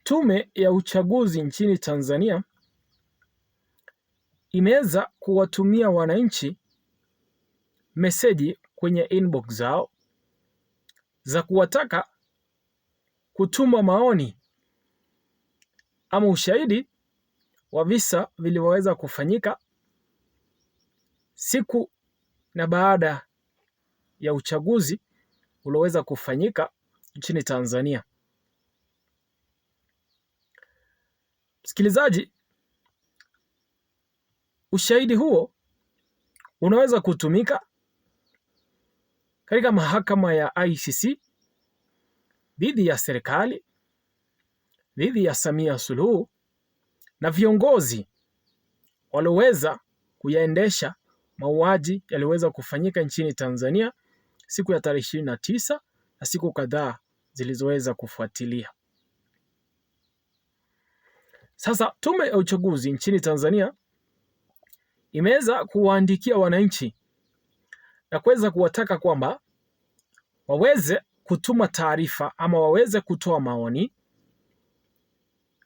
Tume ya uchaguzi nchini Tanzania imeweza kuwatumia wananchi meseji kwenye inbox zao za kuwataka kutuma maoni ama ushahidi wa visa vilivyoweza kufanyika siku na baada ya uchaguzi ulioweza kufanyika nchini Tanzania. Msikilizaji, ushahidi huo unaweza kutumika katika mahakama ya ICC dhidi ya serikali, dhidi ya Samia Suluhu na viongozi walioweza kuyaendesha mauaji yaliweza kufanyika nchini Tanzania siku ya tarehe 29 na siku kadhaa zilizoweza kufuatilia. Sasa tume ya uchaguzi nchini Tanzania imeweza kuwaandikia wananchi na kuweza kuwataka kwamba waweze kutuma taarifa ama waweze kutoa maoni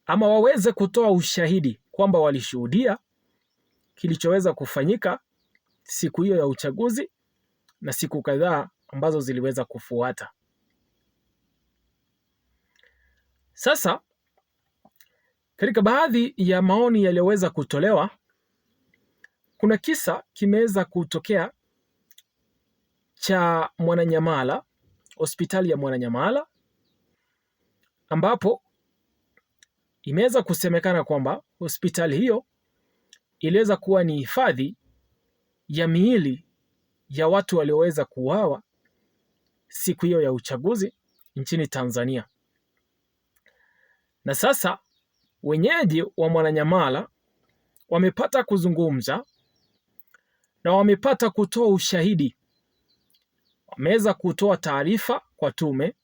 ama waweze kutoa ushahidi kwamba walishuhudia kilichoweza kufanyika siku hiyo ya uchaguzi na siku kadhaa ambazo ziliweza kufuata. Sasa katika baadhi ya maoni yaliyoweza kutolewa, kuna kisa kimeweza kutokea cha Mwananyamala, hospitali ya Mwananyamala, ambapo imeweza kusemekana kwamba hospitali hiyo iliweza kuwa ni hifadhi ya miili ya watu walioweza kuuawa siku hiyo ya uchaguzi nchini Tanzania. Na sasa wenyeji wa Mwananyamala wamepata kuzungumza na wamepata kutoa ushahidi. Wameweza kutoa taarifa kwa tume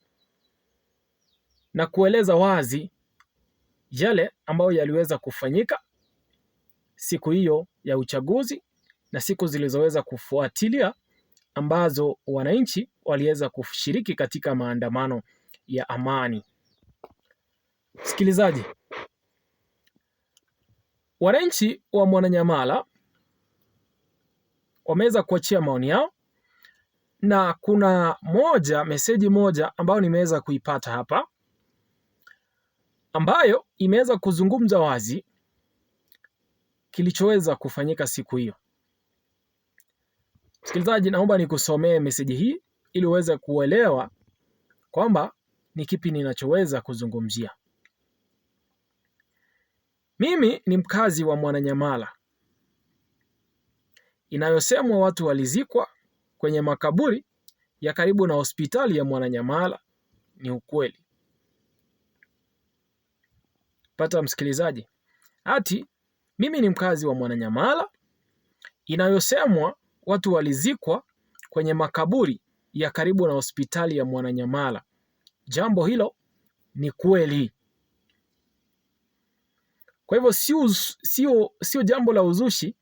na kueleza wazi yale ambayo yaliweza kufanyika siku hiyo ya uchaguzi na siku zilizoweza kufuatilia ambazo wananchi waliweza kushiriki katika maandamano ya amani. Msikilizaji, wananchi wa Mwananyamala wameweza kuachia maoni yao, na kuna meseji moja ambayo nimeweza kuipata hapa ambayo imeweza kuzungumza wazi kilichoweza kufanyika siku hiyo. Msikilizaji, naomba nikusomee meseji hii ili uweze kuelewa kwamba ni kipi ninachoweza kuzungumzia. Mimi ni mkazi wa Mwananyamala. Inayosemwa watu walizikwa kwenye makaburi ya karibu na hospitali ya Mwananyamala ni ukweli. Pata msikilizaji, ati mimi ni mkazi wa Mwananyamala. Inayosemwa watu walizikwa kwenye makaburi ya karibu na hospitali ya Mwananyamala. Jambo hilo ni kweli. Kwa hivyo sio jambo la uzushi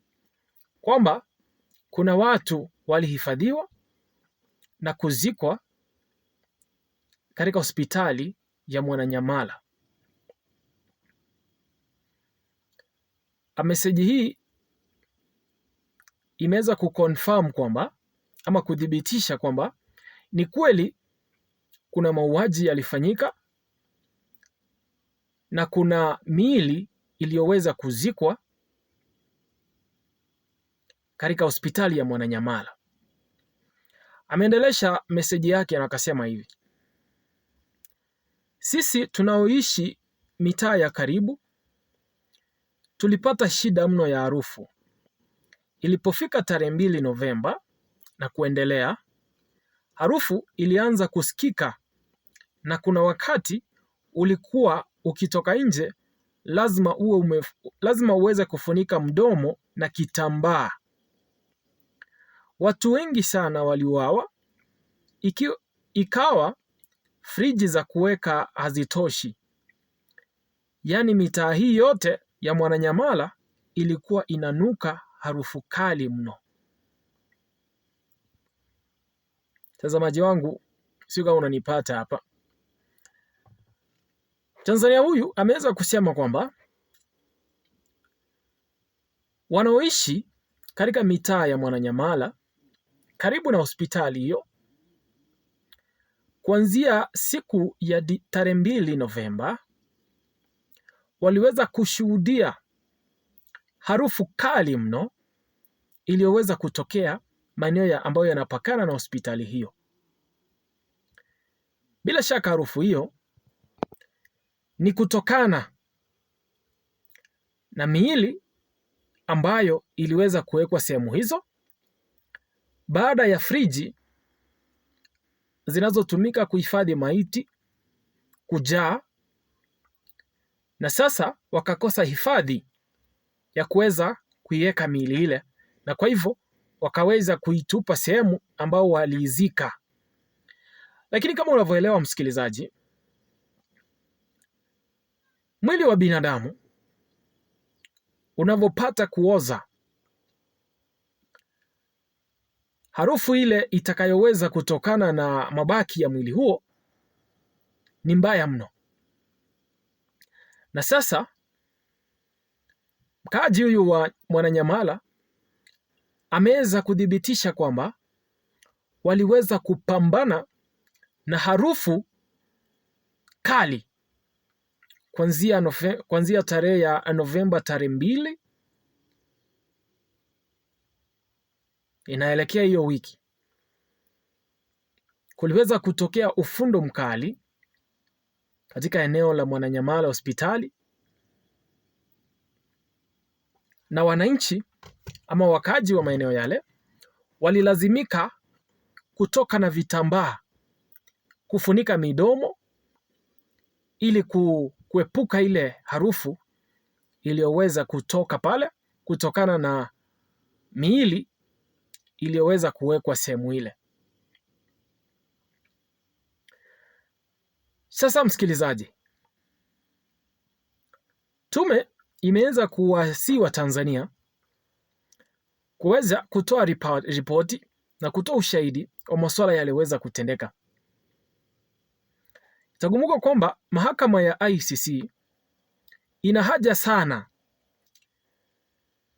kwamba kuna watu walihifadhiwa na kuzikwa katika hospitali ya Mwananyamala. Meseji hii imeweza kuconfirm kwamba ama kudhibitisha kwamba ni kweli kuna mauaji yalifanyika na kuna miili iliyoweza kuzikwa katika hospitali ya Mwananyamala. Ameendelesha meseji yake na akasema hivi: sisi tunaoishi mitaa ya karibu tulipata shida mno ya harufu. Ilipofika tarehe 2 Novemba na kuendelea, harufu ilianza kusikika, na kuna wakati ulikuwa ukitoka nje lazima uweze kufunika mdomo na kitambaa. Watu wengi sana waliuawa, ikawa friji za kuweka hazitoshi. Yaani mitaa hii yote ya Mwananyamala ilikuwa inanuka harufu kali mno. Mtazamaji wangu, sio kama unanipata hapa. Tanzania huyu ameweza kusema kwamba wanaoishi katika mitaa ya Mwananyamala karibu na hospitali hiyo kuanzia siku ya tarehe 2 Novemba waliweza kushuhudia harufu kali mno iliyoweza kutokea maeneo ambayo yanapakana na hospitali hiyo. Bila shaka harufu hiyo ni kutokana na miili ambayo iliweza kuwekwa sehemu hizo baada ya friji zinazotumika kuhifadhi maiti kujaa, na sasa wakakosa hifadhi ya kuweza kuiweka miili ile, na kwa hivyo wakaweza kuitupa sehemu ambao waliizika. Lakini kama unavyoelewa msikilizaji, mwili wa binadamu unavyopata kuoza, harufu ile itakayoweza kutokana na mabaki ya mwili huo ni mbaya mno. Na sasa mkaaji huyu wa Mwananyamala ameweza kudhibitisha kwamba waliweza kupambana na harufu kali kuanzia tarehe ya Novemba tarehe 2 inaelekea hiyo wiki. Kuliweza kutokea ufundo mkali katika eneo la Mwananyamala hospitali, na wananchi ama wakaji wa maeneo yale walilazimika kutoka na vitambaa kufunika midomo ili kuepuka ile harufu iliyoweza kutoka pale kutokana na miili iliyoweza kuwekwa sehemu ile. Sasa msikilizaji, tume imeweza kuwasihi Watanzania kuweza kutoa ripoti na kutoa ushahidi wa masuala yaliyoweza kutendeka. Itakumbuka kwamba mahakama ya ICC ina haja sana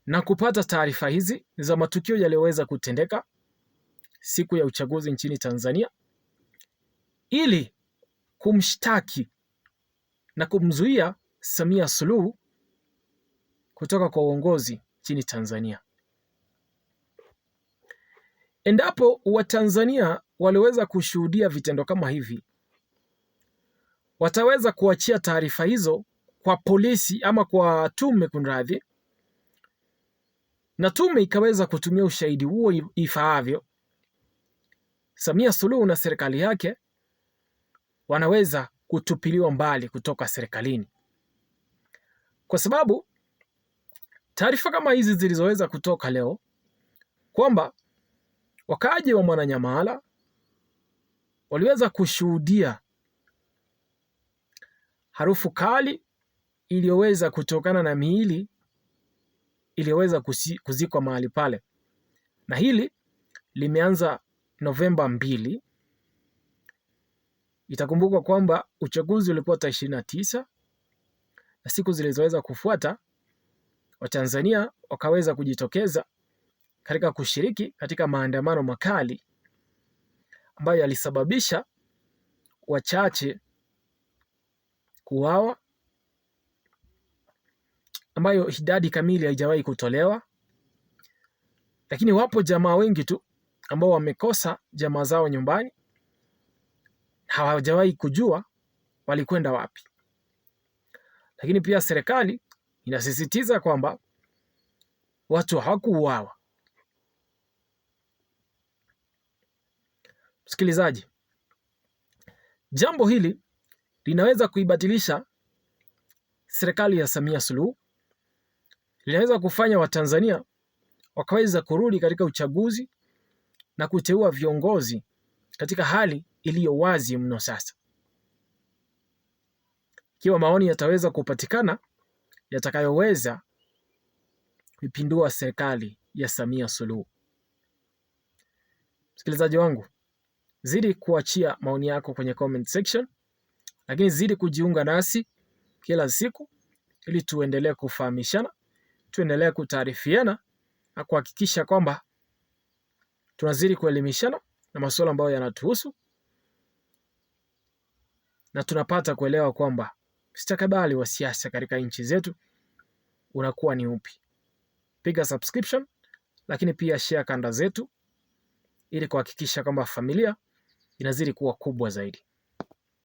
na kupata taarifa hizi za matukio yaliyoweza kutendeka siku ya uchaguzi nchini Tanzania ili kumshtaki na kumzuia Samia Suluhu kutoka kwa uongozi nchini Tanzania. Endapo Watanzania waliweza kushuhudia vitendo kama hivi, wataweza kuachia taarifa hizo kwa polisi ama kwa tume kunradhi, na tume ikaweza kutumia ushahidi huo ifaavyo. Samia Suluhu na serikali yake wanaweza kutupiliwa mbali kutoka serikalini, kwa sababu taarifa kama hizi zilizoweza kutoka leo kwamba wakaaji wa Mwananyamala waliweza kushuhudia harufu kali iliyoweza kutokana na miili iliyoweza kuzikwa mahali pale, na hili limeanza Novemba 2. Itakumbukwa kwamba uchaguzi ulikuwa tarehe 29 na siku zilizoweza kufuata Watanzania wakaweza kujitokeza katika kushiriki katika maandamano makali ambayo yalisababisha wachache kuuawa, ambayo idadi kamili haijawahi kutolewa, lakini wapo jamaa wengi tu ambao wamekosa jamaa zao nyumbani, hawajawahi kujua walikwenda wapi. Lakini pia serikali inasisitiza kwamba watu hawakuuawa. Msikilizaji, jambo hili linaweza kuibatilisha serikali ya Samia Suluhu, linaweza kufanya Watanzania wakaweza kurudi katika uchaguzi na kuteua viongozi katika hali iliyo wazi mno sasa, ikiwa maoni yataweza kupatikana yatakayoweza kuipindua serikali ya Samia Suluhu. Msikilizaji wangu, zidi kuachia maoni yako kwenye comment section, lakini zidi kujiunga nasi kila siku ili tuendelee kufahamishana, tuendelee kutaarifiana na kuhakikisha kwamba tunazidi kuelimishana na masuala ambayo yanatuhusu na tunapata kuelewa kwamba mustakabali wa siasa katika nchi zetu unakuwa ni upi. Piga subscription, lakini pia share kanda zetu ili kuhakikisha kwamba familia inazidi kuwa kubwa zaidi.